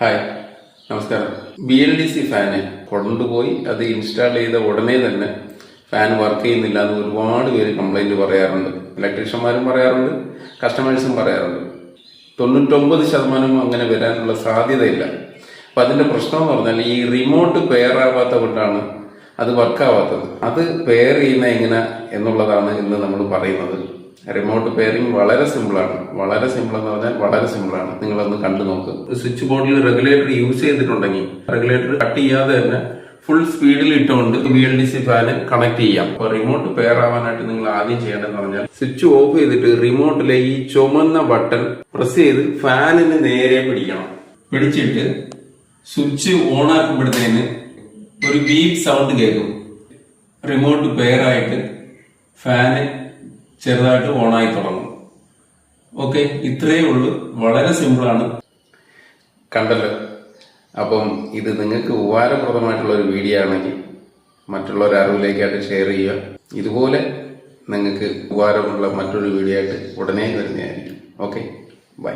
Hi, നമസ്കാരം. BLDC fan കൊണ്ടുപോയി അത് ഇൻസ്റ്റാൾ ചെയ്ത ഉടനെ തന്നെ ഫാൻ വർക്ക് ചെയ്യുന്നില്ല എന്ന് ഒരുപാട് പേര് കംപ്ലൈന്റ് പറയാറുണ്ട്. ഇലക്ട്രീഷ്യന്മാരും പറയാറുണ്ട്, കസ്റ്റമേഴ്സും പറയാറുണ്ട്. 99% അങ്ങനെ വരാനുള്ള സാധ്യതയില്ല. അപ്പൊ അതിന്റെ പ്രശ്നം എന്ന് പറഞ്ഞാൽ ഈ റിമോട്ട് പെയർ ആവാത്ത കൊണ്ടാണ് അത് വർക്കാവാത്തത്. അത് പെയർ ചെയ്യുന്ന എങ്ങനെ എന്നുള്ളതാണ് ഇന്ന് നമ്മൾ പറയുന്നത്. റിമോട്ട് പെയറിംഗ് വളരെ സിമ്പിളാണ്. വളരെ സിമ്പിൾ എന്ന് പറഞ്ഞാൽ വളരെ സിമ്പിളാണ്. നിങ്ങളൊന്ന് കണ്ടു നോക്ക്. സ്വിച്ച് ബോർഡിൽ റെഗുലേറ്റർ യൂസ് ചെയ്തിട്ടുണ്ടെങ്കിൽ റെഗുലേറ്റർ കട്ട് ചെയ്യാതെ തന്നെ ഫുൾ സ്പീഡിൽ ഇട്ടുകൊണ്ട് BLDC ഫാന് കണക്ട് ചെയ്യാം. അപ്പൊ റിമോട്ട് പെയർ ആവാനായിട്ട് നിങ്ങൾ ആദ്യം ചെയ്യേണ്ടതെന്ന് പറഞ്ഞാൽ സ്വിച്ച് ഓഫ് ചെയ്തിട്ട് റിമോട്ടിലെ ഈ ചുമന്ന ബട്ടൺ പ്രസ് ചെയ്ത് ഫാനിന് നേരെ പിടിക്കണം. പിടിച്ചിട്ട് സ്വിച്ച് ഓൺ ആക്കുമ്പോഴത്തേന് ഒരു ബീപ്പ് സൗണ്ട് കേൾക്കും. റിമോട്ട് പെയർ ആയിട്ട് ഫാന് ചെറുതായിട്ട് ഓണായി തുടങ്ങും. ഓക്കെ, ഇത്രയേ ഉള്ളൂ. വളരെ സിമ്പിളാണ്. കണ്ടല്ലോ. അപ്പം ഇത് നിങ്ങൾക്ക് ഉപകാരപ്രദമായിട്ടുള്ള ഒരു വീഡിയോ ആണെങ്കിൽ മറ്റുള്ളവരുടെ അറിവിലേക്കായിട്ട് ഷെയർ ചെയ്യുക. ഇതുപോലെ നിങ്ങൾക്ക് ഉപകാരമുള്ള മറ്റൊരു വീഡിയോ ആയിട്ട് ഉടനെ വരുന്നതായിരിക്കും. Okay, by.